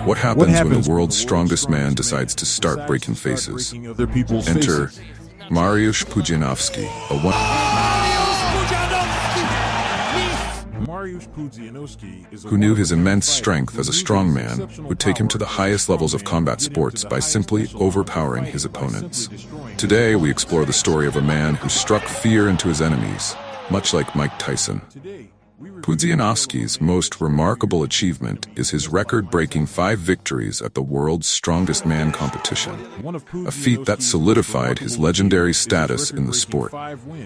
What happens when the world's strongest man decides to start breaking faces? Enter Mariusz Pudzianowski, who knew his immense strength as a strongman would take him to the highest levels of combat sports by simply overpowering his opponents. Today, we explore the story of a man who struck fear into his enemies, much like Mike Tyson. Pudzianowski's most remarkable achievement is his record-breaking 5 victories at the world's strongest man competition, a feat that solidified his legendary status in the sport.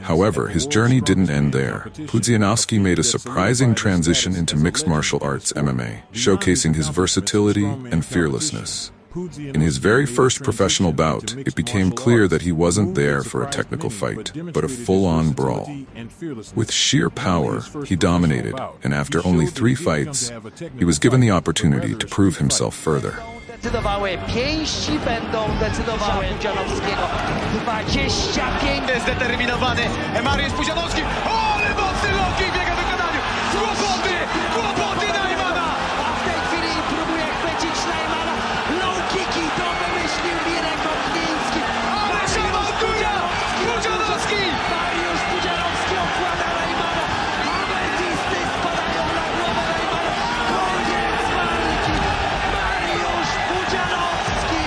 However, his journey didn't end there. Pudzianowski made a surprising transition into mixed martial arts MMA, showcasing his versatility and fearlessness. In his very first professional bout, it became clear that he wasn't there for a technical fight, but a full-on brawl. With sheer power, he dominated, and after only 3 fights, he was given the opportunity to prove himself further. Pięści będą decydowały Pudzianowskiego. 25 zdeterminowany Mariusz Pudzianowski. Ale mocny low kick biega w wykonaniu. Kłopoty Najmana. A w tej chwili próbuje chwycić Najmana. Low kicki to wymyślił Mirek Okniński. Ale szamantuje Pudzianowski. Mariusz Pudzianowski okłada Najmana. Ametisty spadają na głowę Najmana. Koniec walki. Mariusz Pudzianowski.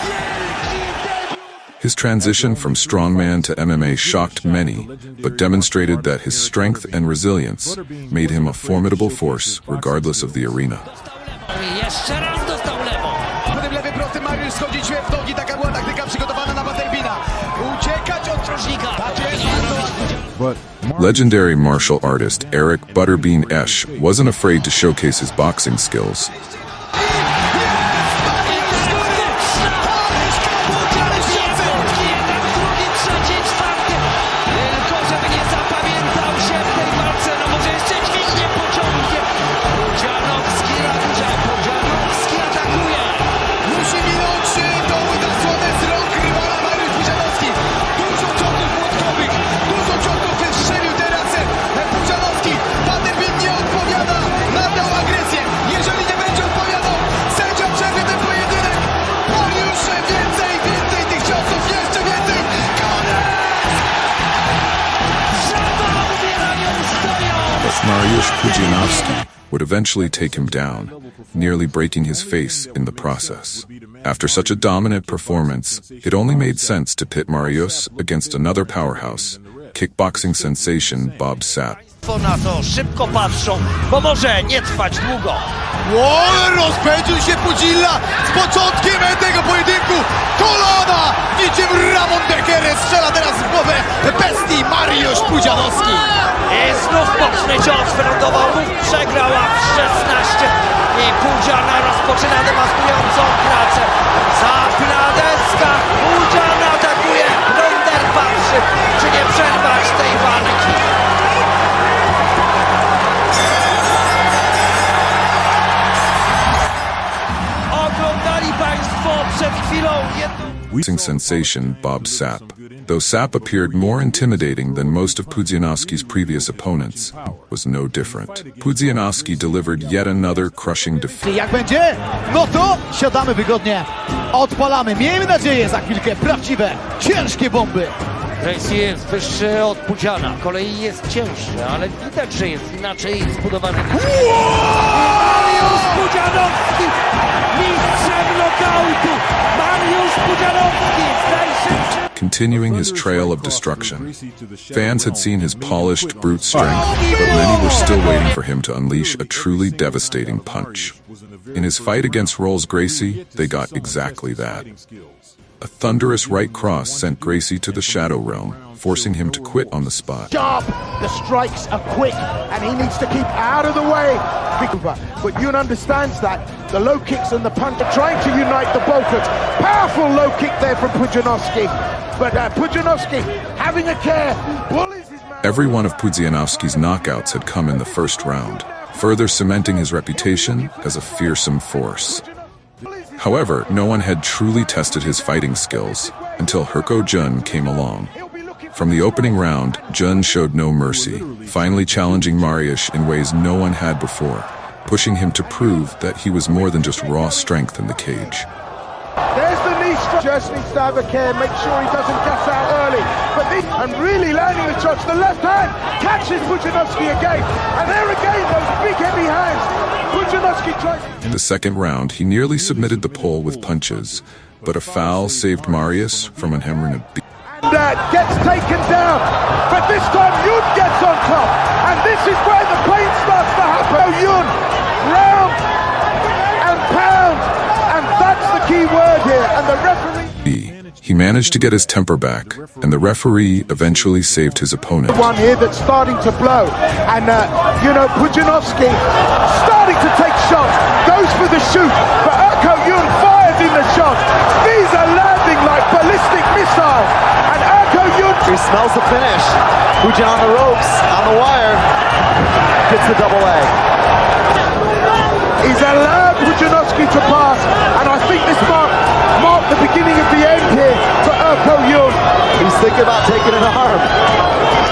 Wielki debiut. His transition from strongman to MMA shocked many, but demonstrated that his strength and resilience made him a formidable force regardless of the arena. Jeszcze raz dostał lewo. Potem lewy prosty Mariusz schodzi w nogi. Taka była taktyka przygotowana na Butterbeana. Uciekać od Drożnika. Legendary martial artist Eric Butterbean Esch wasn't afraid to showcase his boxing skills. Mariusz Pudzianowski would eventually take him down, nearly breaking his face in the process. After such a dominant performance, it only made sense to pit Mariusz against another powerhouse, kickboxing sensation Bob Sapp. Na to szybko patrzą, bo może nie trwać długo. Rozpędził się Pudzilla z początkiem tego pojedynku. Kolana! Niczym Ramon Becker strzela teraz w głowę bestii Mariusz Pudzianowski. I znów mocny cios wylądował, przegrał, a w 16. I Pudziana rozpoczyna demaskującą pracę. Za pladeska Pudzian atakuje. Blender patrzy, czy nie przerwać tej walki. Oglądali Państwo przed chwilą sensation Bob Sapp. Though Sapp appeared more intimidating than most of Pudzianowski's previous opponents, was no different. Pudzianowski delivered yet another crushing defeat. Jak będzie? No to siadamy wygodnie. Odpalamy. Miejmy nadzieję za chwilkę prawdziwe, ciężkie bomby. Gracie jest wyższy od Pudziana, kolei jest cięższy, ale widać, że jest inaczej zbudowany. Mariusz Pudzianowski, mistrzem nokautu! Mariusz Pudzianowski, najszybszy! Continuing his trail of destruction. Fans had seen his polished brute strength, but many were still waiting for him to unleash a truly devastating punch. In his fight against Rolls Gracie, they got exactly that. A thunderous right cross sent Gracie to the shadow realm, forcing him to quit on the spot. Sharp, the strikes are quick, and he needs to keep out of the way. But Yun understands that. The low kicks and the punch are trying to unite the Balkans. Powerful low kick there from Pudzianowski. But Pudzianowski having a care. Every one of Pudzianowski's knockouts had come in the first round, further cementing his reputation as a fearsome force. However, no one had truly tested his fighting skills until Herko Jun came along. From the opening round, Jun showed no mercy, finally challenging Mariusz in ways no one had before. pushing him to prove that he was more than just raw strength in the cage. There's the knee strike. Just needs to have a care, make sure he doesn't gas out early. But this, and really landing the shots. The left hand catches Pudzianowski again. And there again, those big heavy hands. Pudzianowski tries. In the second round, he nearly submitted the pole with punches, but a foul saved Mariusz from an hemorrhage. And gets taken down. But this time Yun gets on top. And this is where the pain starts to happen. Yun, round and pound. And that's the key word here. And the referee... He managed to get his temper back, and the referee eventually saved his opponent. One here that's starting to blow. And, Pudzianowski starting to take shots. Goes for the shoot. But Yun fires in the shot. These are landing like ballistic missiles. And Yun... He smells the finish. Pudzian on the ropes, on the wire. Gets the double leg. He's allowed Pudzianowski to pass, and I think this marked the beginning of the end here for Yun. He's thinking about taking an arm.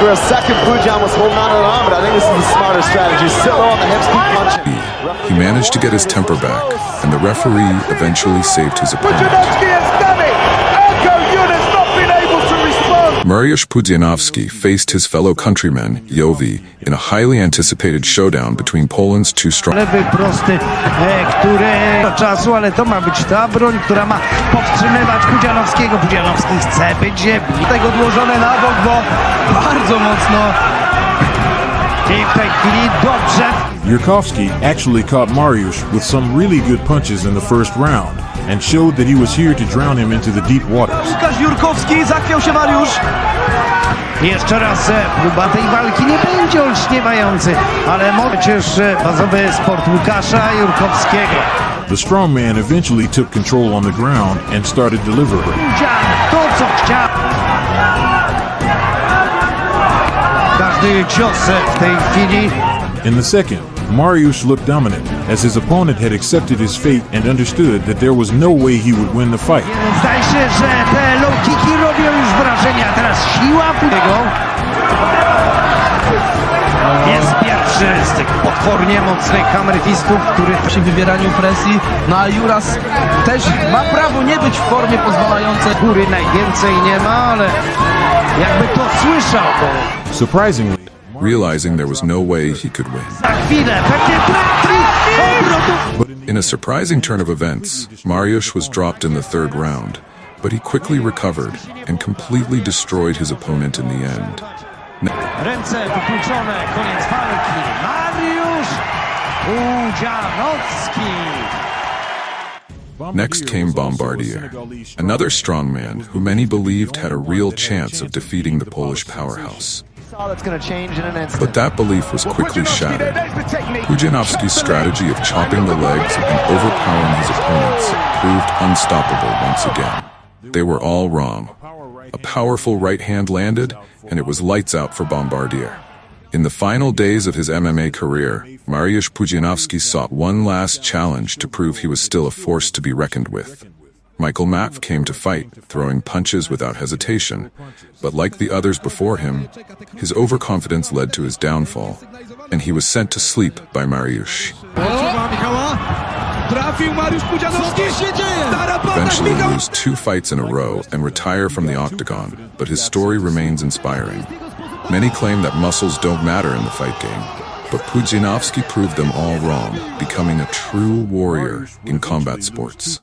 For a second, Pudzian was holding on to an arm, but I think this is a smarter strategy. Sit low on the hips, keep punching. He managed to get his temper back, and the referee eventually saved his opponent. Pudzianowski has done it! Yun has not been able to respond. Mariusz Pudzianowski faced his fellow countryman, Jovi, in a highly anticipated showdown between Poland's two strong... Lewy prosty, który czasu, ale to ma być ta broń, która ma powstrzymywać Pudzianowskiego. Pudzianowski chce być tego odłożone na bok, bo bardzo mocno i w tej chwili dobrze. Jurkowski actually caught Mariusz with some really good punches in the first round and showed that he was here to drown him into the deep waters. Łukasz Jurkowski, zachwiał się Mariusz. Jeszcze raz próba tej walki nie będzie olśniewający, ale przecież bazowy sport Łukasza Jurkowskiego. The strongman eventually took control on the ground and started delivering. To co chciał. Każdy cios w tej chwili. In the second, Mariusz looked dominant as his opponent had accepted his fate and understood that there was no way he would win the fight. Zdaje się, że te low kicki robią już wrażenie, a teraz siła Pudziego. Jest pierwszy z tych potwornie mocnych hammerfistów, który przy wywieraniu presji, no a Juras też ma prawo nie być w formie pozwalającej. góry najwięcej nie ma, ale jakby to słyszał. Surprisingly, realizing there was no way he could win. Za chwilę pewnie trafi obrotów. In a surprising turn of events, Mariusz was dropped in the third round, but he quickly recovered and completely destroyed his opponent in the end. Ręce wykluczone, koniec walki. Mariusz Pudzianowski. Next came Bombardier, another strongman who many believed had a real chance of defeating the Polish powerhouse. But that belief was quickly shattered. Pudzianowski's strategy of chopping the legs and overpowering his opponents proved unstoppable once again. They were all wrong. A powerful right hand landed, and it was lights out for Bombardier. In the final days of his MMA career, Mariusz Pudzianowski sought one last challenge to prove he was still a force to be reckoned with. Michael Matv came to fight, throwing punches without hesitation, but like the others before him, his overconfidence led to his downfall, and he was sent to sleep by Mariusz. Eventually lose 2 fights in a row and retire from the octagon, but his story remains inspiring. Many claim that muscles don't matter in the fight game, but Pudzianowski proved them all wrong, becoming a true warrior in combat sports.